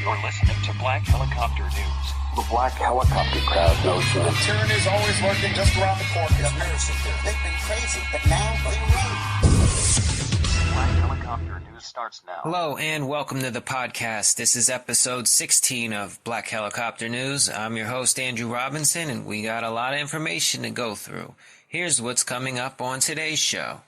You're listening to Black Helicopter News. The Black Helicopter crowd knows that tyranny is always lurking just around the corner. They've been crazy, but now they're right. Black Helicopter News starts now. Hello and welcome to the podcast. This is episode 16 of Black Helicopter News. I'm your host, Andrew Robinson, and we got a lot of information to go through. Here's what's coming up on today's show.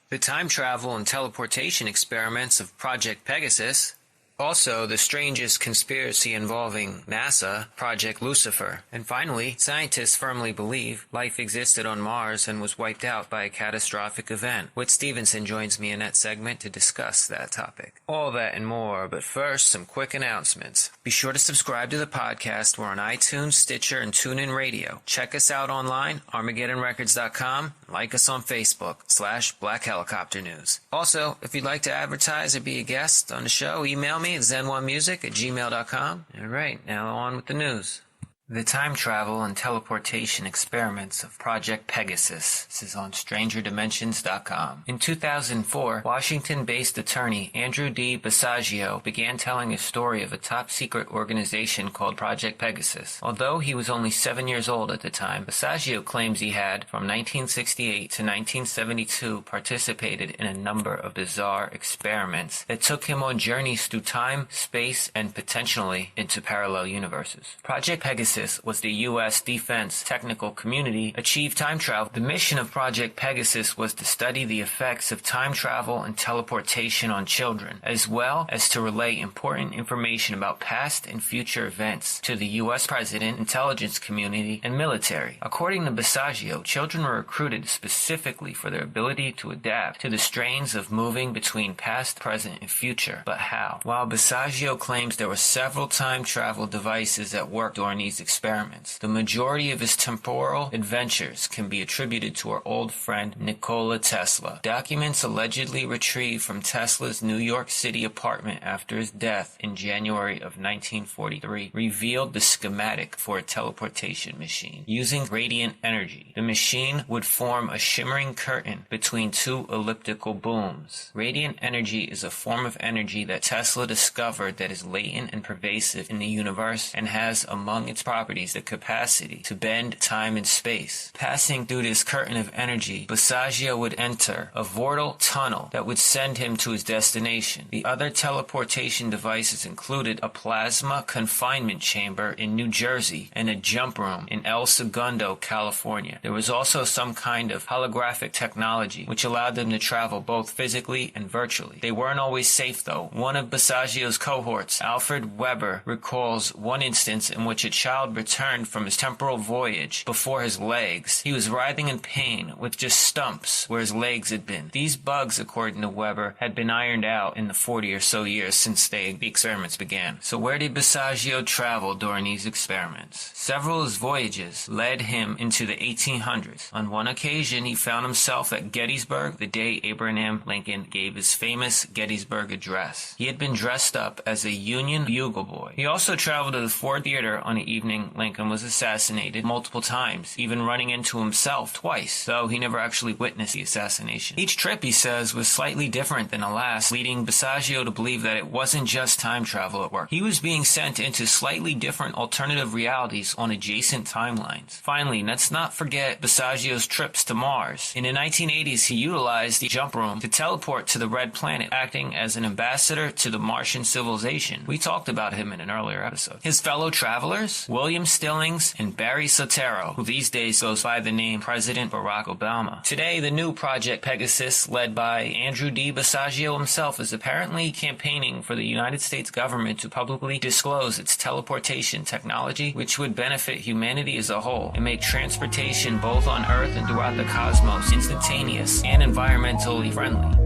The time travel and teleportation experiments of Project Pegasus. Also, the strangest conspiracy involving NASA, Project Lucifer. And finally, scientists firmly believe life existed on Mars and was wiped out by a catastrophic event. Whit Stevenson joins me in that segment to discuss that topic. All that and more, but first, some quick announcements. Be sure to subscribe to the podcast. We're on iTunes, Stitcher, and Tunein Radio. Check us out online, ArmageddonRecords.com. Like us on Facebook, /Black Helicopter News. Also, if you'd like to advertise or be a guest on the show, email me at zen1music@gmail.com. All right, now on with the news. The time travel and teleportation experiments of Project Pegasus. This is on StrangerDimensions.com. In 2004, Washington-based attorney Andrew D. Basiago began telling a story of a top-secret organization called Project Pegasus. Although he was only 7 years old at the time, Basiago claims he had, from 1968 to 1972, participated in a number of bizarre experiments that took him on journeys through time, space, and potentially into parallel universes. Project Pegasus was the U.S. defense technical community achieved time travel. The mission of Project Pegasus was to study the effects of time travel and teleportation on children, as well as to relay important information about past and future events to the U.S. president, intelligence community, and military. According to Basiago, children were recruited specifically for their ability to adapt to the strains of moving between past, present, and future. But how? While Basiago claims there were several time travel devices at work during these experiments, the majority of his temporal adventures can be attributed to our old friend Nikola Tesla. Documents allegedly retrieved from Tesla's New York City apartment after his death in January of 1943 revealed the schematic for a teleportation machine using radiant energy. The machine would form a shimmering curtain between two elliptical booms. Radiant energy is a form of energy that Tesla discovered that is latent and pervasive in the universe and has among its properties the capacity to bend time and space. Passing through this curtain of energy, Basiago would enter a vortal tunnel that would send him to his destination. The other teleportation devices included a plasma confinement chamber in New Jersey and a jump room in El Segundo, California. There was also some kind of holographic technology which allowed them to travel both physically and virtually. They weren't always safe though. One of Basiago's cohorts, Alfred Weber, recalls one instance in which a child returned from his temporal voyage before his legs. He was writhing in pain with just stumps where his legs had been. These bugs, according to Weber, had been ironed out in the 40 or so years since the experiments began. So where did Basiago travel during these experiments? Several of his voyages led him into the 1800s. On one occasion, he found himself at Gettysburg the day Abraham Lincoln gave his famous Gettysburg Address. He had been dressed up as a Union bugle boy. He also traveled to the Ford Theater on the evening Lincoln was assassinated multiple times, even running into himself twice, though he never actually witnessed the assassination. Each trip, he says, was slightly different than the last, leading Basiago to believe that it wasn't just time travel at work. He was being sent into slightly different alternative realities on adjacent timelines. Finally, let's not forget Basiago's trips to Mars. In the 1980s, he utilized the jump room to teleport to the Red Planet, acting as an ambassador to the Martian civilization. We talked about him in an earlier episode. His fellow travelers, William Stillings and Barry Soetoro, who these days goes by the name President Barack Obama. Today, the new Project Pegasus, led by Andrew D. Basiago himself, is apparently campaigning for the United States government to publicly disclose its teleportation technology, which would benefit humanity as a whole and make transportation both on Earth and throughout the cosmos instantaneous and environmentally friendly.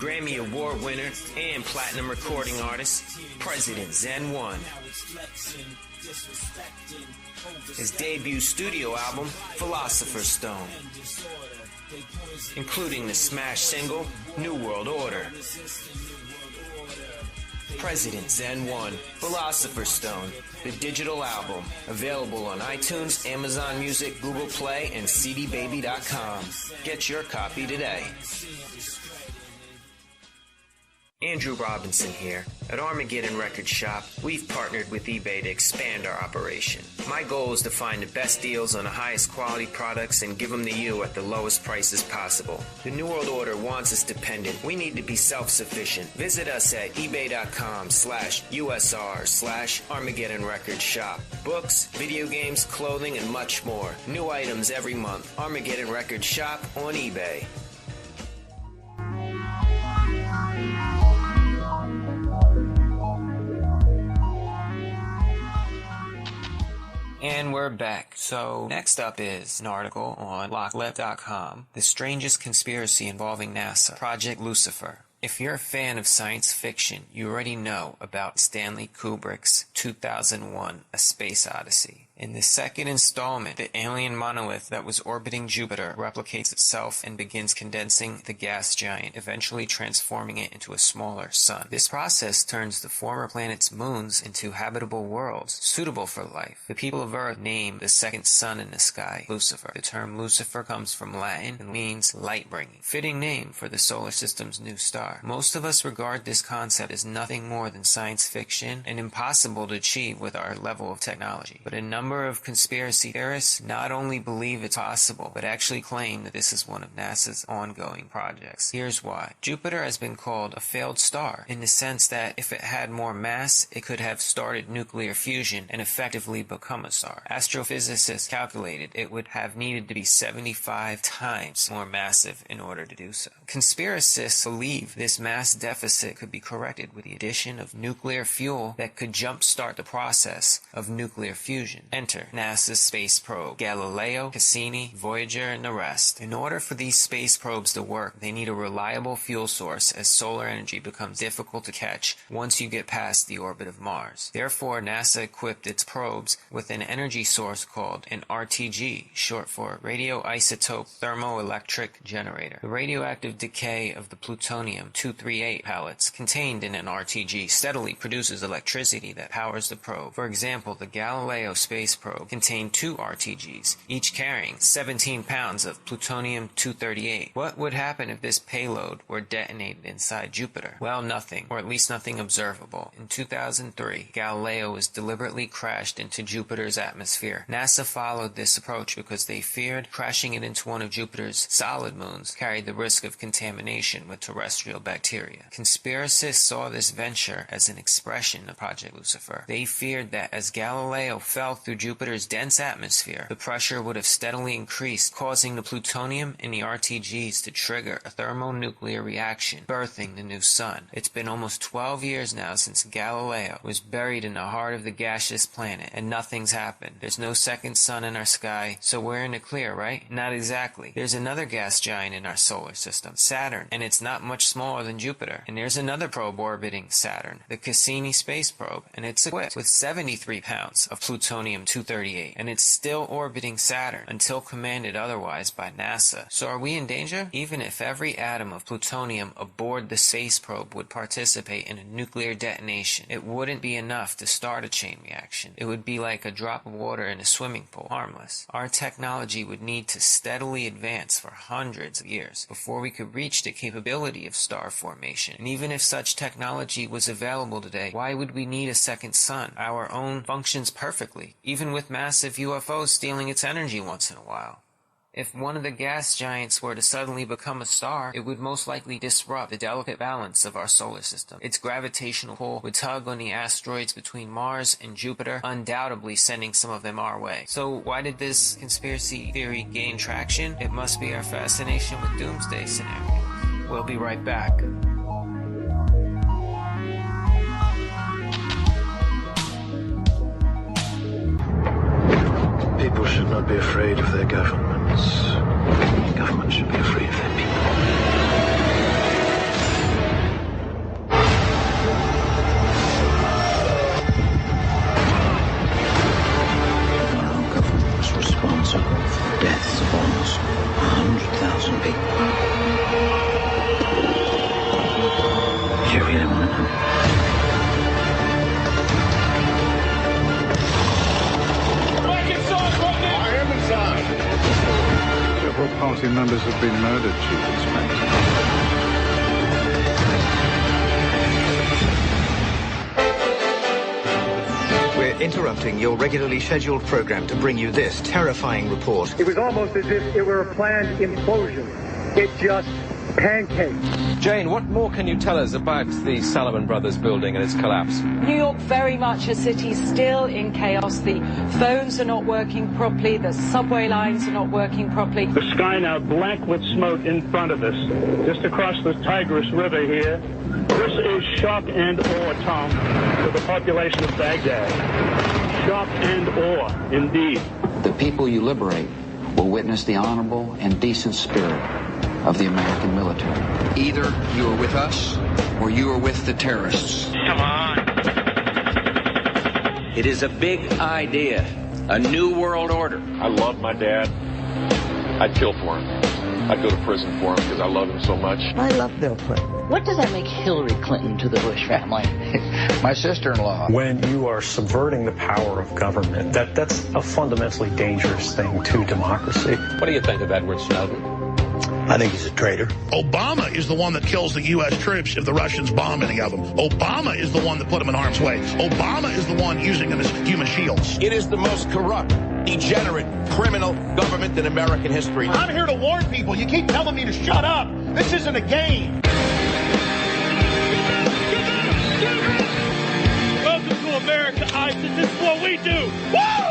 Grammy Award winner and platinum recording artist, President Zen 1. His debut studio album, Philosopher's Stone, including the smash single, New World Order. President Zen 1, Philosopher's Stone, the digital album, available on iTunes, Amazon Music, Google Play, and cdbaby.com. Get your copy today. Andrew Robinson here. At Armageddon Record Shop, we've partnered with eBay to expand our operation. My goal is to find the best deals on the highest quality products and give them to you at the lowest prices possible. The New World Order wants us dependent. We need to be self-sufficient. Visit us at ebay.com/USR/Armageddon Record Shop. Books, video games, clothing, and much more. New items every month. Armageddon Record Shop on eBay. And we're back. So next up is an article on Lockleft.com, The Strangest Conspiracy Involving NASA, Project Lucifer. If you're a fan of science fiction, you already know about Stanley Kubrick's 2001: A Space Odyssey. In the second installment, the alien monolith that was orbiting Jupiter replicates itself and begins condensing the gas giant, eventually transforming it into a smaller sun. This process turns the former planet's moons into habitable worlds, suitable for life. The people of Earth name the second sun in the sky Lucifer. The term Lucifer comes from Latin and means light-bringing, fitting name for the solar system's new star. Most of us regard this concept as nothing more than science fiction and impossible to achieve with our level of technology. But a number of conspiracy theorists not only believe it's possible, but actually claim that this is one of NASA's ongoing projects. Here's why. Jupiter has been called a failed star in the sense that if it had more mass, it could have started nuclear fusion and effectively become a star. Astrophysicists calculated it would have needed to be 75 times more massive in order to do so. Conspiracists believe this mass deficit could be corrected with the addition of nuclear fuel that could jumpstart the process of nuclear fusion. Enter NASA's space probe, Galileo, Cassini, Voyager, and the rest. In order for these space probes to work, they need a reliable fuel source as solar energy becomes difficult to catch once you get past the orbit of Mars. Therefore, NASA equipped its probes with an energy source called an RTG, short for radioisotope thermoelectric generator. The radioactive decay of the plutonium-238 pellets contained in an RTG steadily produces electricity that powers the probe. For example, the Galileo space probe contained 2 RTGs, each carrying 17 pounds of plutonium-238. What would happen if this payload were detonated inside Jupiter? Well, nothing, or at least nothing observable. In 2003, Galileo was deliberately crashed into Jupiter's atmosphere. NASA followed this approach because they feared crashing it into one of Jupiter's solid moons carried the risk of contamination with terrestrial bacteria. Conspiracists saw this venture as an expression of Project Lucifer. They feared that as Galileo fell through Jupiter's dense atmosphere, the pressure would have steadily increased, causing the plutonium in the RTGs to trigger a thermonuclear reaction, birthing the new sun. It's been almost 12 years now since Galileo was buried in the heart of the gaseous planet, and nothing's happened. There's no second sun in our sky, so we're in the clear, right? Not exactly. There's another gas giant in our solar system, Saturn, and it's not much smaller than Jupiter. And there's another probe orbiting Saturn, the Cassini space probe, and it's equipped with 73 pounds of plutonium-238, and it's still orbiting Saturn until commanded otherwise by NASA. So are we in danger? Even if every atom of plutonium aboard the space probe would participate in a nuclear detonation, it wouldn't be enough to start a chain reaction. It would be like a drop of water in a swimming pool, harmless. Our technology would need to steadily advance for hundreds of years before we could reach the capability of star formation. And even if such technology was available today, why would we need a second sun? Our own functions perfectly, even with massive UFOs stealing its energy once in a while. If one of the gas giants were to suddenly become a star, it would most likely disrupt the delicate balance of our solar system. Its gravitational pull would tug on the asteroids between Mars and Jupiter, undoubtedly sending some of them our way. So why did this conspiracy theory gain traction? It must be our fascination with doomsday scenarios. We'll be right back. People should not be afraid of their governments. Governments should be afraid of their people. Our government was responsible for the deaths of almost 100,000 people. Do you really want to know? Several party members have been murdered, Chief Inspector. interrupting your regularly scheduled program to bring you this terrifying report. It was almost as if it were a planned implosion. It just pancaked. Jane, what more can you tell us about the Salomon Brothers building and its collapse? New York, very much a city still in chaos. The phones are not working properly. The subway lines are not working properly. The sky now black with smoke in front of us. Just across the Tigris River here. This is shock and awe, Tom, to the population of Baghdad. Shock and awe, indeed. The people you liberate will witness the honorable and decent spirit of the American military. Either you are with us or you are with the terrorists. Come on. It is a big idea, a new world order. I love my dad. I'd kill for him. I'd go to prison for him because I love him so much. I love Bill Clinton. What does that make Hillary Clinton to the Bush family? My sister-in-law. When you are subverting the power of government, that's a fundamentally dangerous thing to democracy. What do you think of Edward Snowden? I think he's a traitor. Obama is the one that kills the U.S. troops if the Russians bomb any of them. Obama is the one that put them in harm's way. Obama is the one using them as human shields. It is the most corrupt, degenerate, criminal government in American history. I'm here to warn people. You keep telling me to shut up. This isn't a game. Welcome to America, ISIS. This is what we do. Woo!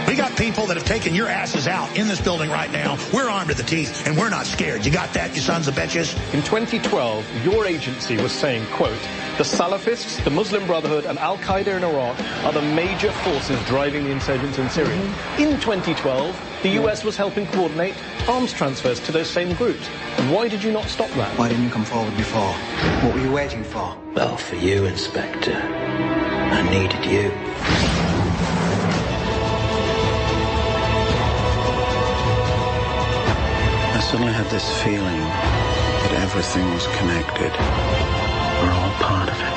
We got people that have taken your asses out in this building right now. We're armed to the teeth, and we're not scared. You got that, you sons of bitches? In 2012, your agency was saying, quote, the Salafists, the Muslim Brotherhood, and Al-Qaeda in Iraq are the major forces driving the insurgents in Syria. In 2012, the US was helping coordinate arms transfers to those same groups. Why did you not stop that? Why didn't you come forward before? What were you waiting for? Well, for you, Inspector. I needed you. I suddenly had this feeling that everything was connected. We're all part of it.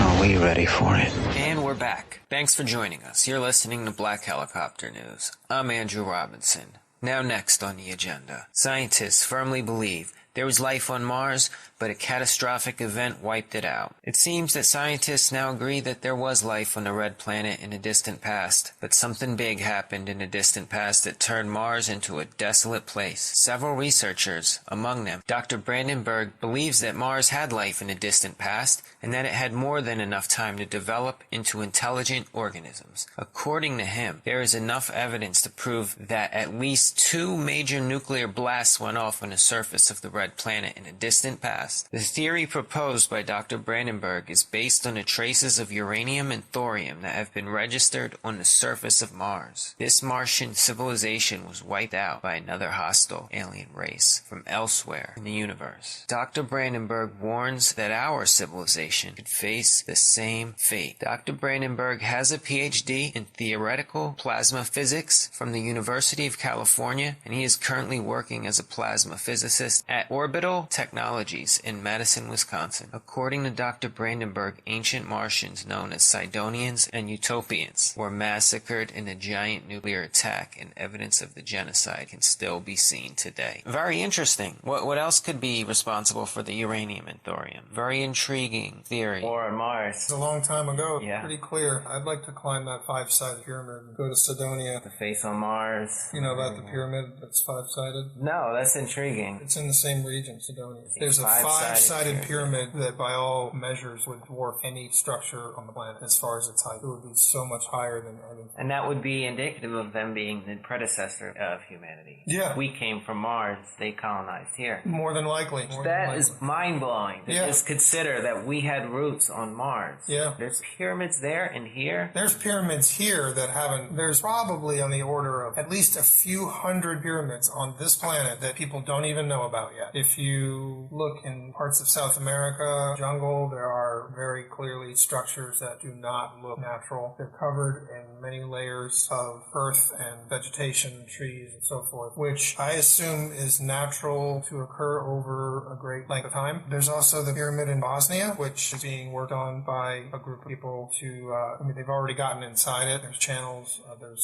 Are we ready for it? And we're back. Thanks for joining us. You're listening to Black Helicopter News. I'm Andrew Robinson. Now next on the agenda. Scientists firmly believe there was life on Mars, but a catastrophic event wiped it out. It seems that scientists now agree that there was life on the red planet in a distant past, but something big happened in a distant past that turned Mars into a desolate place. Several researchers, among them Dr. Brandenburg, believes that Mars had life in a distant past, and that it had more than enough time to develop into intelligent organisms. According to him, there is enough evidence to prove that at least 2 major nuclear blasts went off on the surface of the red planet in a distant past. The theory proposed by Dr. Brandenburg is based on the traces of uranium and thorium that have been registered on the surface of Mars. This Martian civilization was wiped out by another hostile alien race from elsewhere in the universe. Dr. Brandenburg warns that our civilization could face the same fate. Dr. Brandenburg has a PhD in theoretical plasma physics from the University of California, and he is currently working as a plasma physicist at Orbital Technologies in Madison, Wisconsin. According to Dr. Brandenburg, ancient Martians known as Sidonians and Utopians were massacred in a giant nuclear attack, and evidence of the genocide can still be seen today. Very interesting. What else could be responsible for the uranium and thorium? Very intriguing theory. Or on Mars. It's a long time ago. Yeah. Pretty clear. I'd like to climb that 5-sided pyramid and go to Sidonia. The face on Mars. You know about the pyramid that's 5-sided? No, that's intriguing. It's in the same region, Sidonia. There's a 5-sided pyramid that by all measures would dwarf any structure on the planet as far as its height. It would be so much higher than anything. And that would be indicative of them being the predecessor of humanity. Yeah. We came from Mars, they colonized here. More than likely. That is mind-blowing to just consider that we had roots on Mars. Yeah. There's pyramids there and here. There's pyramids here that haven't... There's probably on the order of at least a few hundred pyramids on this planet that people don't even know about yet. If you look in parts of South America, jungle, there are very clearly structures that do not look natural. They're covered in many layers of earth and vegetation, trees, and so forth, which I assume is natural to occur over a great length of time. There's also the pyramid in Bosnia, which is being worked on by a group of people to, they've already gotten inside it. There's channels.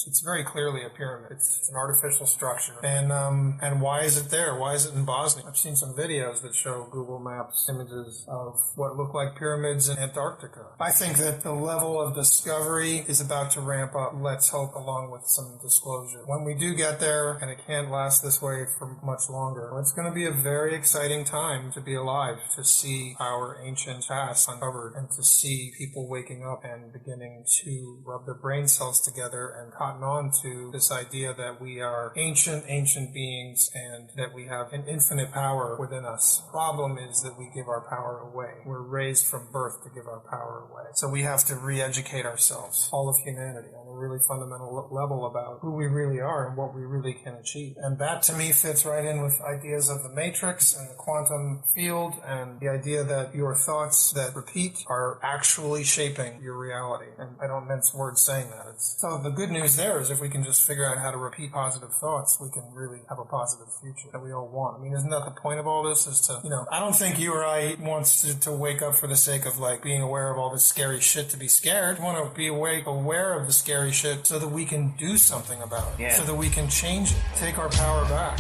It's very clearly a pyramid. It's an artificial structure. And why is it there? Why is it in Bosnia? seen some videos that show Google Maps images of what look like pyramids in Antarctica. I think that the level of discovery is about to ramp up, let's hope, along with some disclosure. When we do get there, and it can't last this way for much longer, it's going to be a very exciting time to be alive, to see our ancient past uncovered, and to see people waking up and beginning to rub their brain cells together and cotton on to this idea that we are ancient beings and that we have an infinite power within us. The problem is that we give our power away. We're raised from birth to give our power away. So we have to re-educate ourselves, all of humanity, on a really fundamental level about who we really are and what we really can achieve. And that, to me, fits right in with ideas of the matrix and the quantum field and the idea that your thoughts that repeat are actually shaping your reality. And I don't mince words saying that. So the good news there is if we can just figure out how to repeat positive thoughts, we can really have a positive future that we all want. I mean, isn't that the point of all this? Is to, I don't think you or I wants to wake up for the sake of like being aware of all this scary shit to be scared. We want to be aware of the scary shit so that we can do something about it. Yeah. So that we can change it, take our power back.